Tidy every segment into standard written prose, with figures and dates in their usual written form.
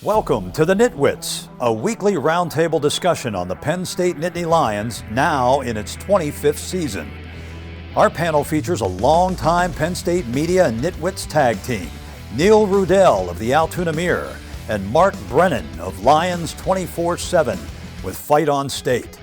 Welcome to the NitWits, a weekly roundtable discussion on the Penn State Nittany Lions, now in its 25th season. Our panel features a longtime Penn State media and NitWits tag team, Neil Rudell of the Altoona Mirror and Mark Brennan of Lions 24/7 with Fight on State.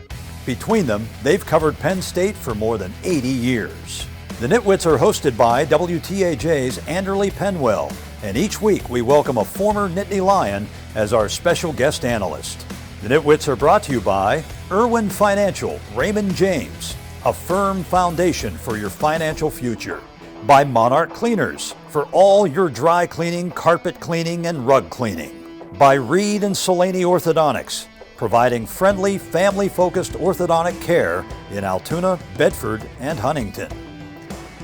Between them, they've covered Penn State for more than 80 years. The NitWits are hosted by WTAJ's Anderly Penwell, and each week we welcome a former Nittany Lion as our special guest analyst. The NitWits are brought to you by Irwin Financial, Raymond James, a firm foundation for your financial future. By Monarch Cleaners, for all your dry cleaning, carpet cleaning, and rug cleaning. By Reed and Solani Orthodontics, providing friendly, family-focused orthodontic care in Altoona, Bedford, and Huntington.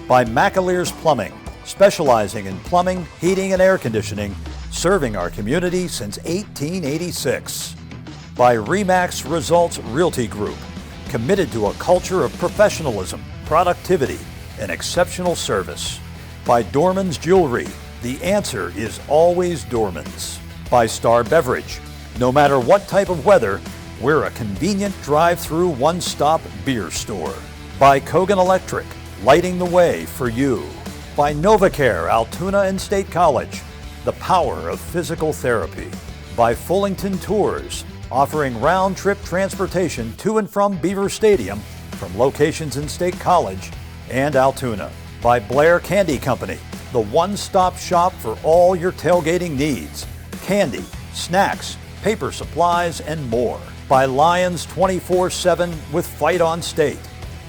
By McAleer's Plumbing, specializing in plumbing, heating, and air conditioning, serving our community since 1886. By Remax Results Realty Group, committed to a culture of professionalism, productivity, and exceptional service. By Dorman's Jewelry, the answer is always Dorman's. By Star Beverage, no matter what type of weather, we're a convenient drive-through one-stop beer store. By Kogan Electric, lighting the way for you. By NovaCare, Altoona and State College, the power of physical therapy. By Fullington Tours, offering round-trip transportation to and from Beaver Stadium from locations in State College and Altoona. By Blair Candy Company, the one-stop shop for all your tailgating needs. Candy, snacks, paper supplies, and more. By Lions 24/7 with Fight on State,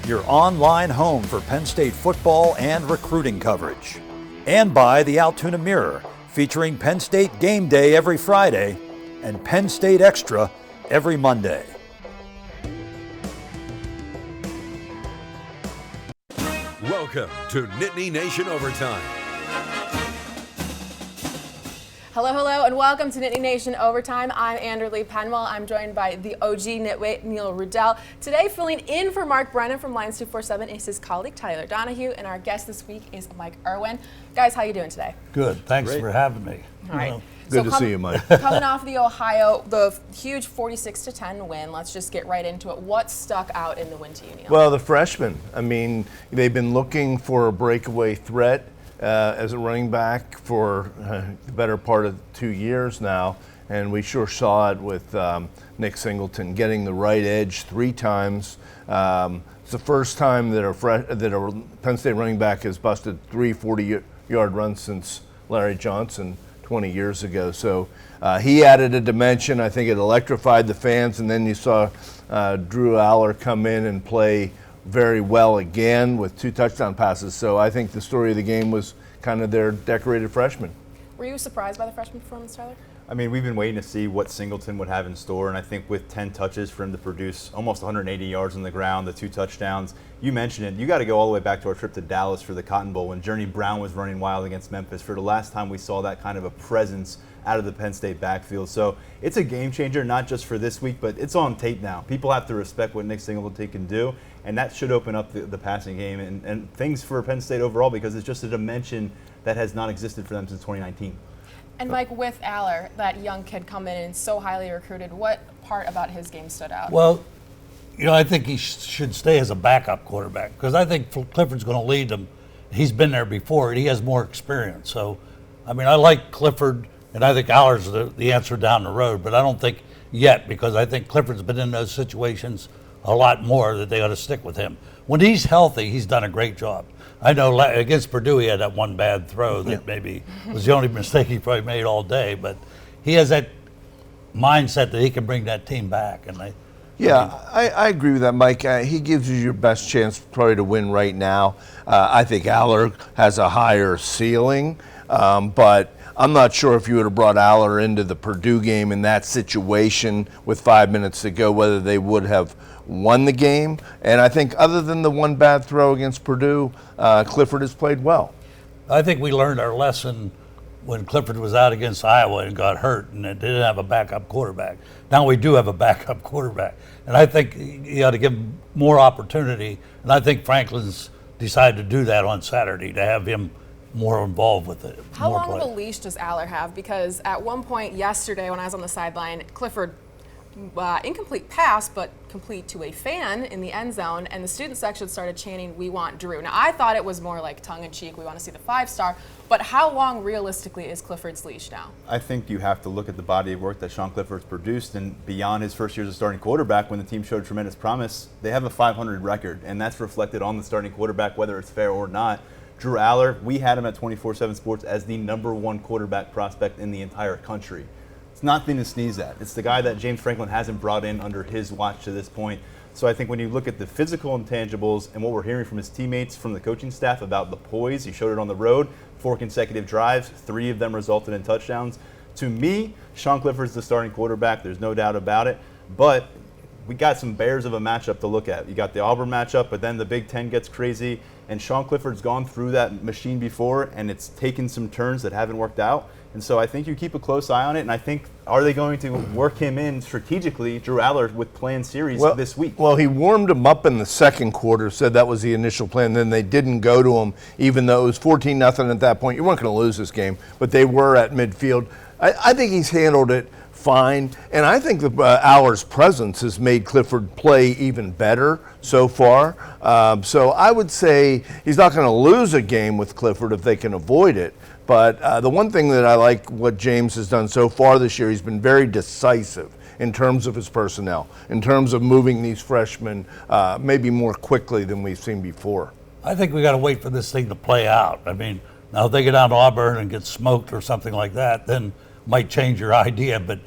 your online home for Penn State football and recruiting coverage. And by the Altoona Mirror, featuring Penn State Game Day every Friday and Penn State Extra every Monday. Welcome to Nittany Nation Overtime. Hello, and welcome to Nittany Nation Overtime. I'm Anderly Penwell. I'm joined by the OG Nitwit, Neil Rudell. Today, filling in for Mark Brennan from Lions 247 is his colleague, Tyler Donahue, and our guest this week is Mike Irwin. Guys, how you doing today? Good. Thanks for having me. All right. Good to see you, Mike. Coming off the huge 46-10 win, let's just get right into it. What stuck out in the win to you, Neil? Well, the freshmen. I mean, they've been looking for a breakaway threat as a running back for the better part of 2 years now, and we sure saw it with Nick Singleton getting the right edge 3 times. It's the first time that a Penn State running back has busted 3 40-yard runs since Larry Johnson 20 years ago. So he added a dimension. I think it electrified the fans, and then you saw Drew Aller come in and play very well again with 2 touchdown passes. So I think the story of the game was kind of their decorated freshman. Were you surprised by the freshman performance, Tyler? I mean, we've been waiting to see what Singleton would have in store, and I think with 10 touches for him to produce almost 180 yards on the ground, the 2 touchdowns, you mentioned it. You got to go all the way back to our trip to Dallas for the Cotton Bowl when Journey Brown was running wild against Memphis for the last time we saw that kind of a presence out of the Penn State backfield. So it's a game changer, not just for this week, but it's on tape now. People have to respect what Nick Singleton can do, and that should open up the passing game and things for Penn State overall, because it's just a dimension that has not existed for them since 2019. And Mike, with Aller, that young kid coming in so highly recruited, what part about his game stood out? Well, I think he should stay as a backup quarterback because I think Clifford's going to lead them. He's been there before, and he has more experience. So, I mean, I like Clifford, and I think Aller's the answer down the road, but I don't think yet because I think Clifford's been in those situations a lot more that they ought to stick with him. When he's healthy, he's done a great job. I know against Purdue he had that one bad throw that maybe was the only mistake he probably made all day, but he has that mindset that he can bring that team back. And I agree with that, Mike. He gives you your best chance probably to win right now. I think Aller has a higher ceiling, but I'm not sure if you would have brought Aller into the Purdue game in that situation with 5 minutes to go, whether they would have won the game. And I think other than the one bad throw against Purdue, Clifford has played well. I think we learned our lesson when Clifford was out against Iowa and got hurt and it didn't have a backup quarterback. Now we do have a backup quarterback. And I think you ought to give him more opportunity. And I think Franklin's decided to do that on Saturday, to have him more involved with it. How more long play. of a leash does Aller have? Because at one point yesterday when I was on the sideline, Clifford, incomplete pass, but complete to a fan in the end zone, and the student section started chanting, "We want Drew." Now, I thought it was more like tongue-in-cheek, we want to see the 5-star, but how long realistically is Clifford's leash now? I think you have to look at the body of work that Sean Clifford's produced, and beyond his first year as a starting quarterback, when the team showed tremendous promise, they have a 500 record, and that's reflected on the starting quarterback, whether it's fair or not. Drew Aller, we had him at 24/7 Sports as the #1 quarterback prospect in the entire country. It's nothing to sneeze at. It's the guy that James Franklin hasn't brought in under his watch to this point. So I think when you look at the physical intangibles and what we're hearing from his teammates, from the coaching staff about the poise, he showed it on the road, 4 consecutive drives, 3 of them resulted in touchdowns. To me, Sean Clifford's the starting quarterback. There's no doubt about it. But we got some bears of a matchup to look at. You got the Auburn matchup, but then the Big Ten gets crazy. And Sean Clifford's gone through that machine before, and it's taken some turns that haven't worked out. And so I think you keep a close eye on it. And I think, are they going to work him in strategically, Drew Aller, with planned series this week? Well, he warmed him up in the second quarter, said that was the initial plan. Then they didn't go to him, even though it was 14-0 at that point. You weren't going to lose this game, but they were at midfield. I think he's handled it fine, and I think the Aller's presence has made Clifford play even better so far. So I would say he's not going to lose a game with Clifford if they can avoid it. But the one thing that I like what James has done so far this year, he's been very decisive in terms of his personnel, in terms of moving these freshmen maybe more quickly than we've seen before. I think we got to wait for this thing to play out. I mean, now if they get down to Auburn and get smoked or something like that, then might change your idea. But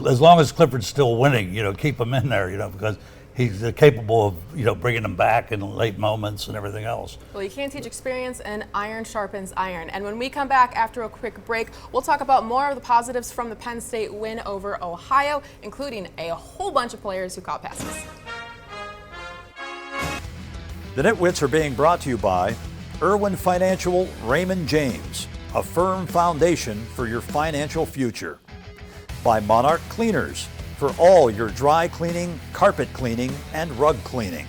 as long as Clifford's still winning, keep him in there, because he's capable of, bringing them back in late moments and everything else. Well, you can't teach experience, and iron sharpens iron. And when we come back after a quick break, we'll talk about more of the positives from the Penn State win over Ohio, including a whole bunch of players who caught passes. The NitWits are being brought to you by Irwin Financial Raymond James, a firm foundation for your financial future. By Monarch Cleaners, for all your dry cleaning, carpet cleaning, and rug cleaning.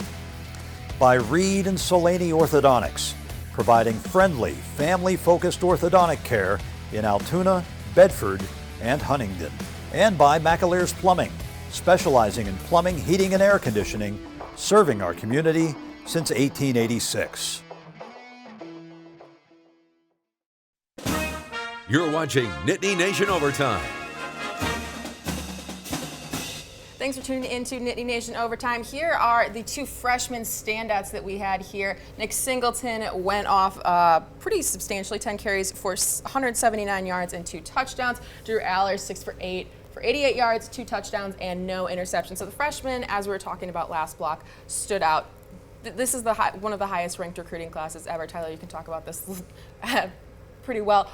By Reed and Solani Orthodontics, providing friendly, family-focused orthodontic care in Altoona, Bedford, and Huntingdon. And by McAlear's Plumbing, specializing in plumbing, heating, and air conditioning, serving our community since 1886. You're watching Nittany Nation Overtime. Thanks for tuning in to Nittany Nation Overtime. Here are the 2 freshman standouts that we had here. Nick Singleton went off pretty substantially, 10 carries for 179 yards and 2 touchdowns. Drew Aller, 6 for 8 for 88 yards, 2 touchdowns, and no interceptions. So the freshman, as we were talking about last block, stood out. This is one of the highest ranked recruiting classes ever. Tyler, you can talk about this pretty well.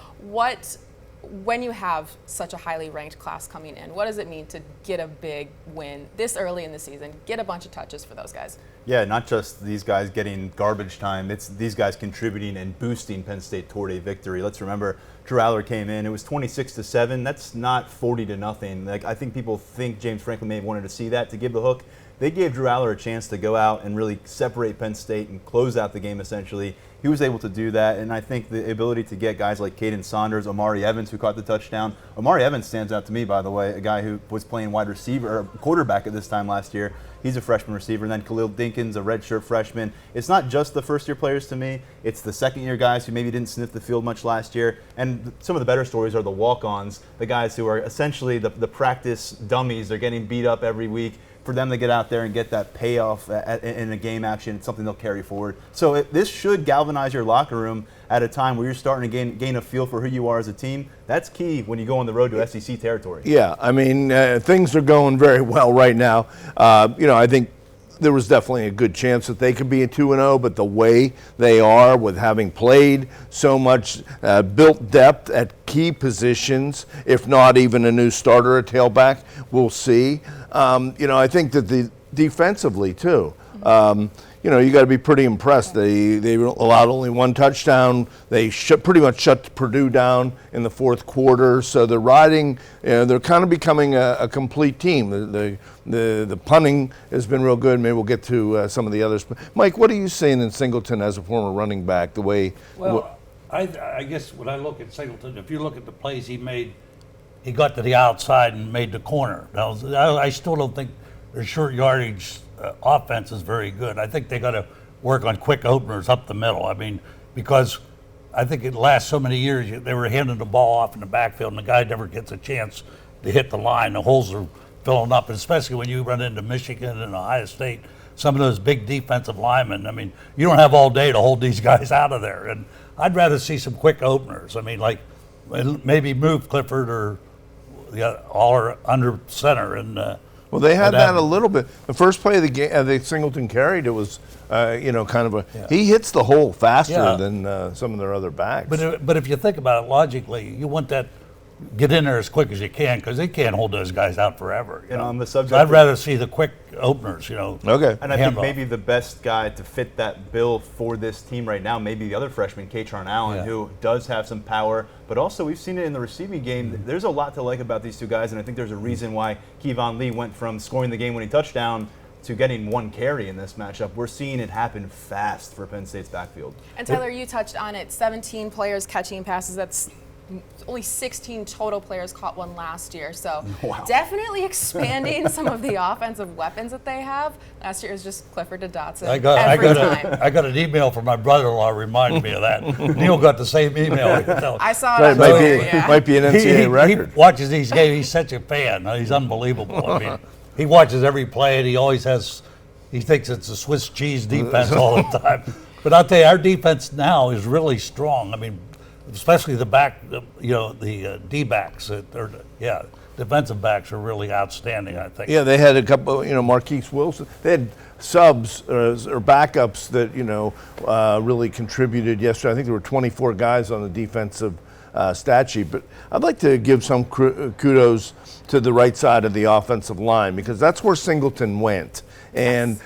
When you have such a highly ranked class coming in, what does it mean to get a big win this early in the season, get a bunch of touches for those guys? Yeah, not just these guys getting garbage time, it's these guys contributing and boosting Penn State toward a victory. Let's remember, Drew Aller came in, it was 26-7. That's not 40-0. Like, I think people think James Franklin may have wanted to see that to give the hook. They gave Drew Aller a chance to go out and really separate Penn State and close out the game essentially. He was able to do that, and I think the ability to get guys like Caden Saunders, Omari Evans, who caught the touchdown. Omari Evans stands out to me, by the way, a guy who was playing wide receiver or quarterback at this time last year. He's a freshman receiver. And then Khalil Dinkins, a redshirt freshman. It's not just the first-year players to me. It's the second-year guys who maybe didn't sniff the field much last year. And some of the better stories are the walk-ons, the guys who are essentially the practice dummies. They're getting beat up every week. For them to get out there and get that payoff in a game action, it's something they'll carry forward. So this should galvanize your locker room at a time where you're starting to gain a feel for who you are as a team. That's key when you go on the road to SEC territory. Yeah, I mean, things are going very well right now. I think there was definitely a good chance that they could be a 2-0, but the way they are with having played so much, built depth at key positions, if not even a new starter at tailback, we'll see. I think that defensively too, you got to be pretty impressed. They allowed only 1 touchdown. They pretty much shut Purdue down in the fourth quarter. So they're riding. They're kind of becoming a complete team. The punting has been real good. Maybe we'll get to some of the others. Mike, what are you seeing in Singleton as a former running back? The way. Well, I guess when I look at Singleton, if you look at the plays he made, he got to the outside and made the corner. Now, I still don't think their short yardage offense is very good. I think they got to work on quick openers up the middle. I mean, because I think it lasts so many years, they were handing the ball off in the backfield, and the guy never gets a chance to hit the line. The holes are filling up, and especially when you run into Michigan and Ohio State, some of those big defensive linemen. I mean, you don't have all day to hold these guys out of there. And I'd rather see some quick openers. I mean, like maybe move Clifford or or under center. And well, they had that a little bit. The first play of the game, the Singleton carried, it was kind of a. Yeah. He hits the hole faster than some of their other backs. But if you think about it logically, you want that. Get in there as quick as you can because they can't hold those guys out forever. And on the subject, so I'd rather see the quick openers. Okay. And I think maybe the best guy to fit that bill for this team right now, maybe the other freshman, Katron Allen, who does have some power, but also we've seen it in the receiving game. Mm-hmm. There's a lot to like about these two guys, and I think there's a reason why Kevon Lee went from scoring the game-winning touchdown to getting one carry in this matchup. We're seeing it happen fast for Penn State's backfield. And Tyler, you touched on it. 17 players catching passes. That's only 16 total players caught one last year. So definitely expanding some of the offensive weapons that they have. Last year it was just Clifford to Dotson. I got an email from my brother-in-law reminding me of that. Neil got the same email. I saw it. Might be an NCAA record. He watches these games. He's such a fan. He's unbelievable. I mean, he watches every play, and he thinks it's a Swiss cheese defense all the time. But I'll tell you, our defense now is really strong. I mean, especially the back, the D-backs, defensive backs are really outstanding, I think. Yeah, they had a couple, Marquise Wilson. They had subs or backups that, really contributed yesterday. I think there were 24 guys on the defensive stat sheet. But I'd like to give some kudos to the right side of the offensive line because that's where Singleton went. And,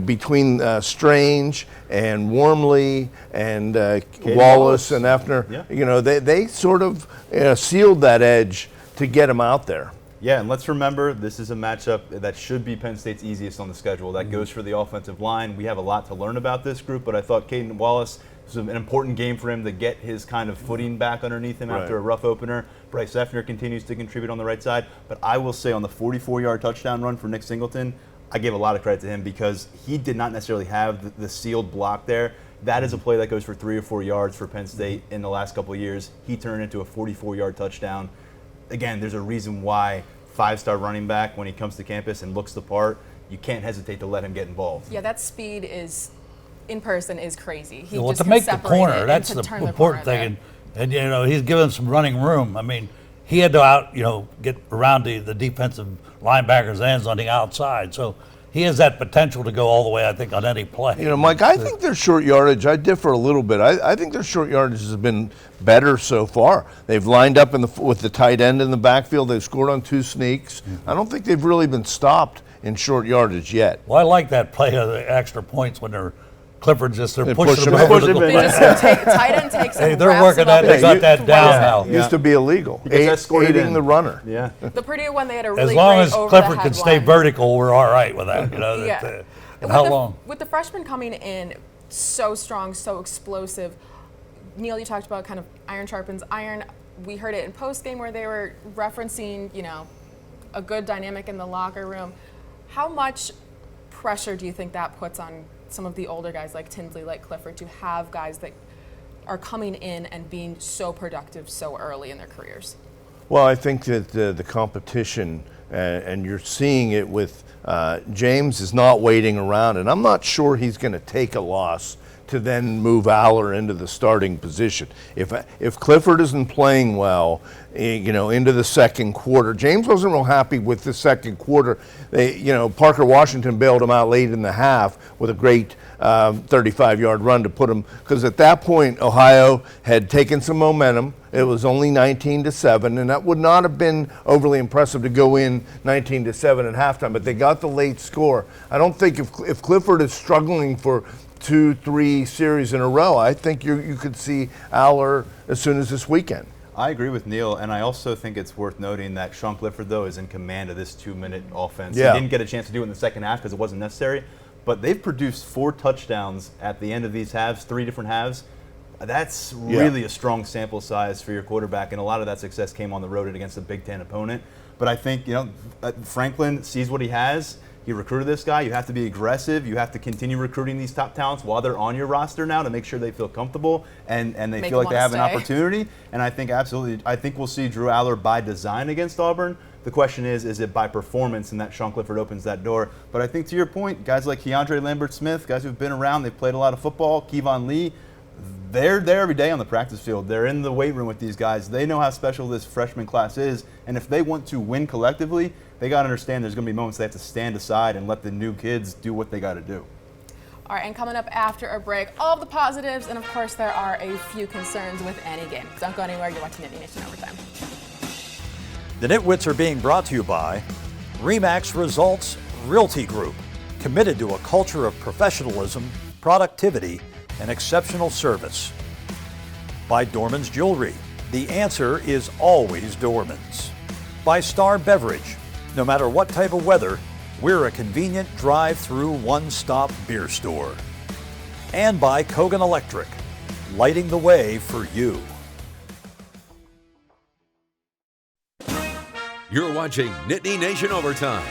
between Strange and Wormley and Wallace and Effner, they sort of sealed that edge to get him out there. Yeah, and let's remember, this is a matchup that should be Penn State's easiest on the schedule. That goes for the offensive line. We have a lot to learn about this group, but I thought Caden Wallace was an important game for him to get his kind of footing back underneath him after a rough opener. Bryce Effner continues to contribute on the right side, but I will say on the 44-yard touchdown run for Nick Singleton, I gave a lot of credit to him because he did not necessarily have the sealed block there. That is a play that goes for 3 or 4 yards for Penn State in the last couple of years. He turned into a 44-yard touchdown. Again, there's a reason why 5-star running back, when he comes to campus and looks the part, you can't hesitate to let him get involved. Yeah, that speed in person is crazy. He just to make the corner, that's the important thing. And he's given some running room. I mean, he had to get around the defensive linebackers' ends on the outside. So he has that potential to go all the way, I think, on any play. Mike, I think their short yardage, I differ a little bit. I think their short yardage has been better so far. They've lined up with the tight end in the backfield. They've scored on 2 sneaks. I don't think they've really been stopped in short yardage yet. Well, I like that play of the extra points when Clifford they're pushing him over the goal. Tight end takes him. They're working that. They got that down now. Used to be illegal. Aiding the runner. Yeah. The Purdue one, they had a really as long great as Clifford can stay vertical, we're all right with that. And how long? With the freshmen coming in so strong, so explosive. Neil, you talked about kind of iron sharpens iron. We heard it in post game where they were referencing, a good dynamic in the locker room. How much pressure do you think that puts on some of the older guys like Tinsley, like Clifford, to have guys that are coming in and being so productive so early in their careers? Well, I think that the competition, and you're seeing it with James is not waiting around, and I'm not sure he's going to take a loss to then move Aller into the starting position. If Clifford isn't playing well, into the second quarter, James wasn't real happy with the second quarter. Parker Washington bailed him out late in the half with a great 35-yard run to put him, because at that point Ohio had taken some momentum. It was only 19-7, and that would not have been overly impressive to go in 19-7 at halftime. But they got the late score. I don't think if Clifford is struggling for 2-3 series in a row, I think you could see Aller as soon as this weekend. I agree with Neil, and I also think it's worth noting that Sean Clifford, though, is in command of this 2-minute offense. Yeah. He didn't get a chance to do it in the second half because it wasn't necessary, but they've produced 4 touchdowns at the end of these halves, 3 different halves. That's really a strong sample size for your quarterback, and a lot of that success came on the road against a Big Ten opponent. But I think, Franklin sees what he has. He recruited this guy. You have to be aggressive. You have to continue recruiting these top talents while they're on your roster now to make sure they feel comfortable and they feel like they have an opportunity. And I think we'll see Drew Aller by design against Auburn. The question is it by performance? And that Sean Clifford opens that door. But I think to your point, guys like Keandre Lambert-Smith, guys who've been around, they've played a lot of football, Kevon Lee, they're there every day on the practice field. They're in the weight room with these guys. They know how special this freshman class is. And if they want to win collectively, they got to understand there's going to be moments they have to stand aside and let the new kids do what they got to do. All right, and coming up after a break, all of the positives, and of course there are a few concerns with any game. Don't go anywhere. You're watching Nittany Nation Overtime. The NitWits are being brought to you by RE/MAX Results Realty Group, committed to a culture of professionalism, productivity, and exceptional service. By Dorman's Jewelry. The answer is always Dorman's. By Star Beverage. No matter what type of weather, we're a convenient drive-through one-stop beer store. And by Kogan Electric, lighting the way for you. You're watching Nittany Nation Overtime.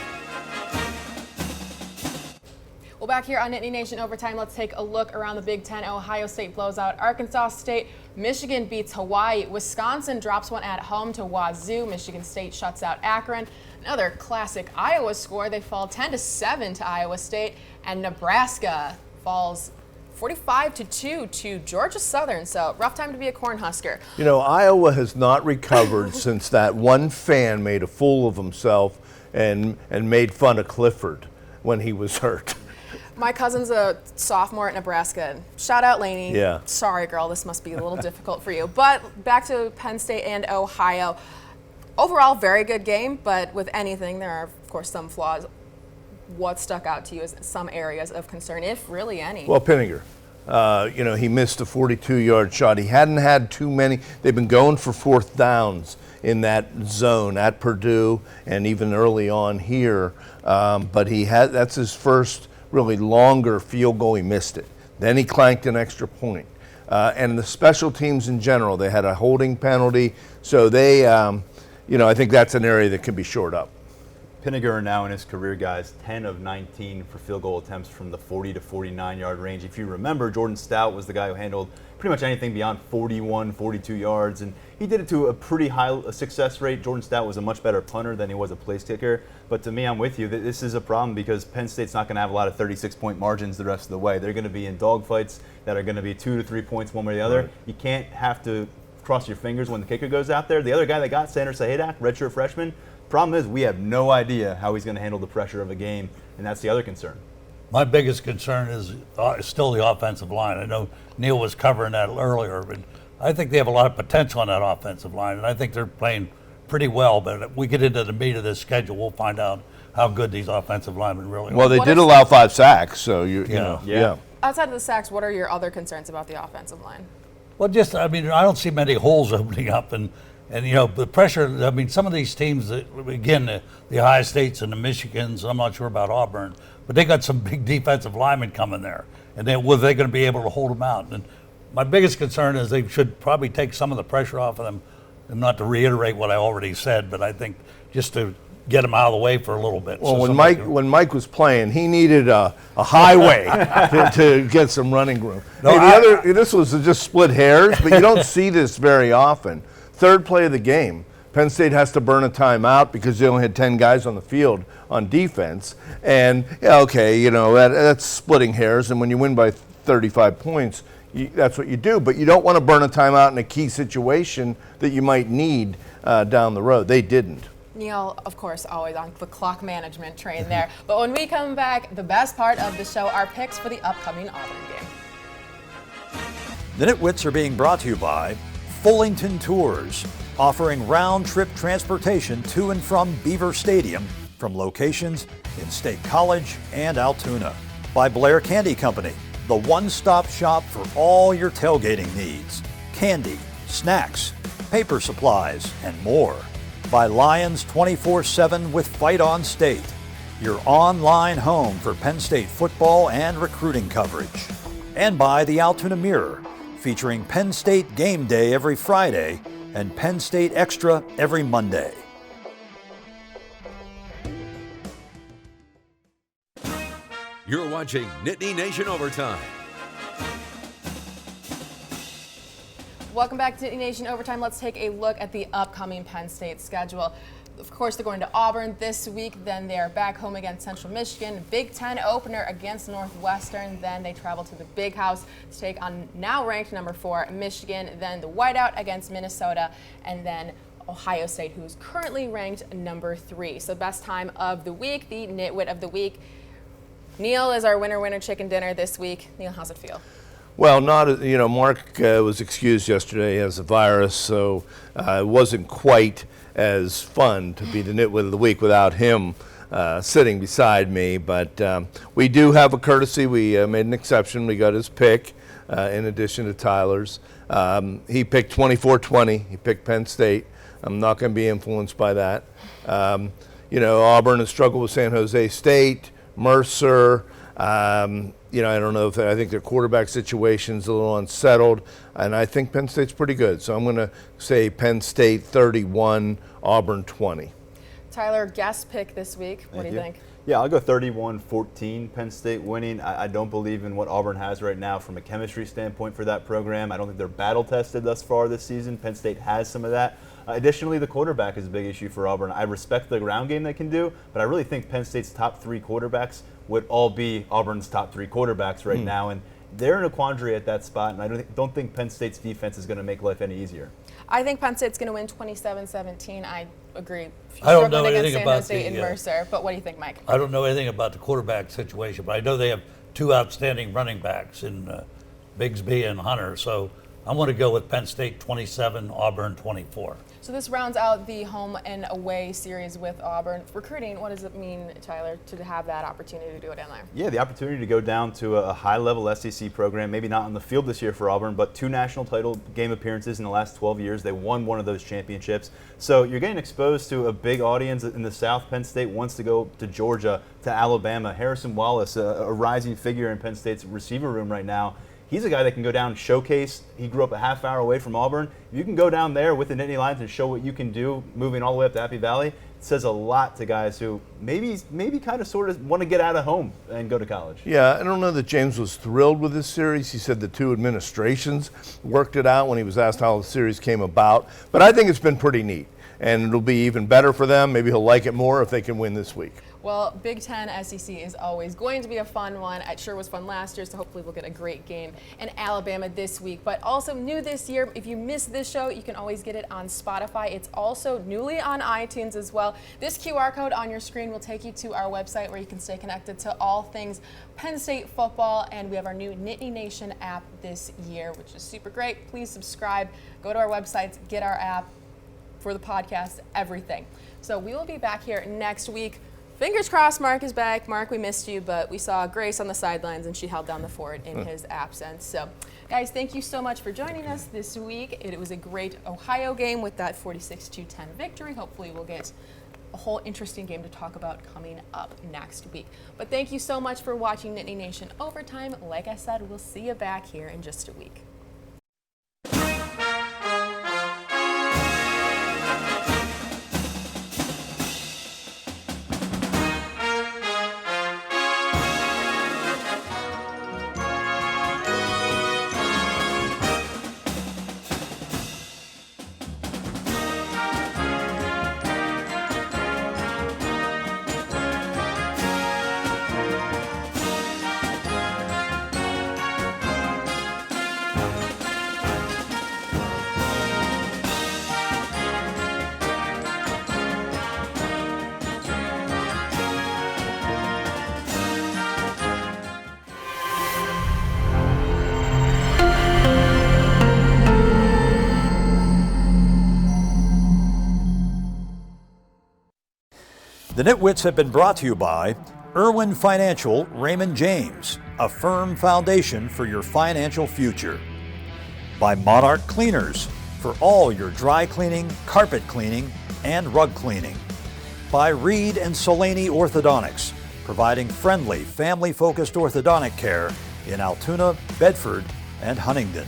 Well, back here on Nittany Nation Overtime, let's take a look around the Big Ten. Ohio State blows out Arkansas State. Michigan beats Hawaii. Wisconsin drops one at home to Wazoo. Michigan State shuts out Akron. Another classic Iowa score. They fall 10-7 to Iowa State. And Nebraska falls 45-2 to Georgia Southern. So rough time to be a Cornhusker. Iowa has not recovered since that one fan made a fool of himself and made fun of Clifford when he was hurt. My cousin's a sophomore at Nebraska. Shout out, Lainey. Yeah. Sorry, girl, this must be a little difficult for you. But back to Penn State and Ohio. Overall, very good game, but with anything, there are, of course, some flaws. What stuck out to you as some areas of concern, if really any? Well, Pinniger. He missed a 42-yard shot. He hadn't had too many. They've been going for fourth downs in that zone at Purdue and even early on here. But that's his first really longer field goal. He missed it. Then he clanked an extra point. And the special teams in general, they had a holding penalty. So they, I think that's an area that can be shored up. Pinniger now in his career, guys, 10 of 19 for field goal attempts from the 40 to 49-yard range. If you remember, Jordan Stout was the guy who handled pretty much anything beyond 41, 42 yards, and he did it to a pretty high success rate. Jordan Stout was a much better punter than he was a place kicker. But to me, I'm with you. This is a problem because Penn State's not going to have a lot of 36-point margins the rest of the way. They're going to be in dogfights that are going to be 2 to 3 points one way or the other. Right. You can't have to cross your fingers when the kicker goes out there. The other guy that got, Sander Sahadak, redshirt freshman, problem is we have no idea how he's going to handle the pressure of a game, and that's the other concern. My biggest concern is still the offensive line. I know Neil was covering that earlier, but I think they have a lot of potential on that offensive line, and I think they're playing pretty well. But if we get into the meat of this schedule, we'll find out how good these offensive linemen really are. Well, they did allow 5 sacks, so you know. Yeah. Outside of the sacks, what are your other concerns about the offensive line? Well, I don't see many holes opening up, and the pressure. Some of these teams, again, the Ohio States and the Michigans. I'm not sure about Auburn, but they got some big defensive linemen coming there, and were they going to be able to hold them out? And my biggest concern is they should probably take some of the pressure off of them, and not to reiterate what I already said, but I think just to get them out of the way for a little bit. Well, when Mike was playing, he needed a highway to get some running room. No, this was just split hairs, but you don't see this very often. Third play of the game, Penn State has to burn a timeout because they only had 10 guys on the field on defense. And, that's splitting hairs. And when you win by 35 points, that's what you do. But you don't want to burn a timeout in a key situation that you might need down the road. They didn't. Neil, of course, always on the clock management train there. But when we come back, the best part of the show, our picks for the upcoming Auburn game. The NitWits are being brought to you by Fullington Tours, offering round-trip transportation to and from Beaver Stadium from locations in State College and Altoona. By Blair Candy Company, the one-stop shop for all your tailgating needs. Candy, snacks, paper supplies, and more. By Lions 24/7 with Fight on State, your online home for Penn State football and recruiting coverage. And by the Altoona Mirror, featuring Penn State Game Day every Friday and Penn State Extra every Monday. You're watching Nittany Nation Overtime. Welcome back to Nittany Nation Overtime. Let's take a look at the upcoming Penn State schedule. Of course, they're going to Auburn this week. Then they're back home against Central Michigan. Big Ten opener against Northwestern. Then they travel to the Big House to take on now ranked number 4 Michigan. Then the whiteout against Minnesota. And then Ohio State, who's currently ranked number 3. So best time of the week, the Nitwit of the week. Neil is our winner chicken dinner this week. Neil, how's it feel? Well, Mark was excused yesterday. He has a virus, so it wasn't quite as fun to be the Nitwit of the week without him sitting beside me. But we do have a courtesy. We made an exception. We got his pick in addition to Tyler's. He picked 24-20. He picked Penn State. I'm not going to be influenced by that. Auburn has struggled with San Jose State, Mercer. I don't know I think their quarterback situation's a little unsettled, and I think Penn State's pretty good. So I'm going to say Penn State 31, Auburn 20. Tyler, guest pick this week. What do you think? Yeah, I'll go 31-14, Penn State winning. I don't believe in what Auburn has right now from a chemistry standpoint for that program. I don't think they're battle tested thus far this season. Penn State has some of that. Additionally, the quarterback is a big issue for Auburn. I respect the ground game they can do, but I really think Penn State's top 3 quarterbacks would all be Auburn's top 3 quarterbacks right now, and they're in a quandary at that spot, and I don't think Penn State's defense is going to make life any easier. I think Penn State's going to win 27-17. I agree. I don't know anything about San Jose and Mercer, but what do you think, Mike? I don't know anything about the quarterback situation, but I know they have 2 outstanding running backs in Bigsby and Hunter, so I'm going to go with Penn State 27, Auburn 24. So this rounds out the home and away series with Auburn. Recruiting, what does it mean, Tyler, to have that opportunity to do it in there? Yeah, the opportunity to go down to a high-level SEC program, maybe not on the field this year for Auburn, but 2 national title game appearances in the last 12 years. They won one of those championships. So you're getting exposed to a big audience in the South. Penn State wants to go to Georgia, to Alabama. Harrison Wallace, a rising figure in Penn State's receiver room right now. He's a guy that can go down and showcase. He grew up a half hour away from Auburn. If you can go down there with the Nittany Lions and show what you can do moving all the way up to Happy Valley, it says a lot to guys who maybe kind of sort of want to get out of home and go to college. Yeah, I don't know that James was thrilled with this series. He said the 2 administrations worked it out when he was asked how the series came about. But I think it's been pretty neat, and it'll be even better for them. Maybe he'll like it more if they can win this week. Well, Big Ten SEC is always going to be a fun one. It sure was fun last year, so hopefully we'll get a great game in Alabama this week. But also new this year, if you missed this show, you can always get it on Spotify. It's also newly on iTunes as well. This QR code on your screen will take you to our website where you can stay connected to all things Penn State football. And we have our new Nittany Nation app this year, which is super great. Please subscribe. Go to our websites, get our app for the podcast, everything. So we will be back here next week. Fingers crossed Mark is back. Mark, we missed you, but we saw Grace on the sidelines, and she held down the fort in his absence. So, guys, thank you so much for joining us this week. It was a great Ohio game with that 46-10 victory. Hopefully we'll get a whole interesting game to talk about coming up next week. But thank you so much for watching Nittany Nation Overtime. Like I said, we'll see you back here in just a week. The Nitwits have been brought to you by Irwin Financial Raymond James, a firm foundation for your financial future. By Monarch Cleaners, for all your dry cleaning, carpet cleaning, and rug cleaning. By Reed and Solaney Orthodontics, providing friendly, family-focused orthodontic care in Altoona, Bedford, and Huntingdon.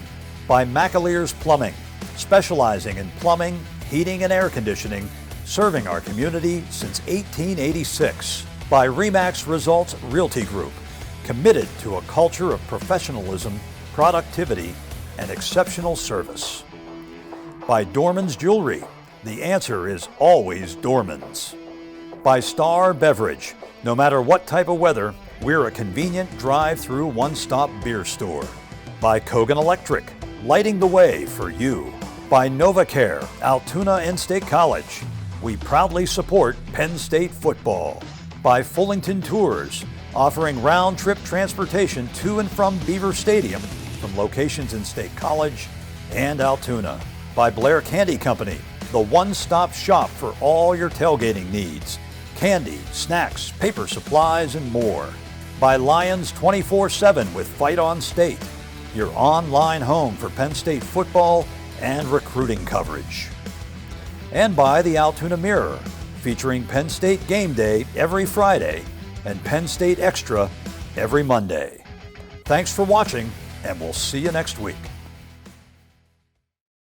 By McAleer's Plumbing, specializing in plumbing, heating, and air conditioning, serving our community since 1886. By RE/MAX Results Realty Group, committed to a culture of professionalism, productivity, and exceptional service. By Dorman's Jewelry, the answer is always Dorman's. By Star Beverage, no matter what type of weather, we're a convenient drive-through one-stop beer store. By Kogan Electric, lighting the way for you. By NovaCare, Altoona In-State College, we proudly support Penn State football. By Fullington Tours, offering round-trip transportation to and from Beaver Stadium from locations in State College and Altoona. By Blair Candy Company, the one-stop shop for all your tailgating needs. Candy, snacks, paper supplies, and more. By Lions 24/7 with Fight on State, your online home for Penn State football and recruiting coverage. And by the Altoona Mirror, featuring Penn State Game Day every Friday and Penn State Extra every Monday. Thanks for watching, and we'll see you next week.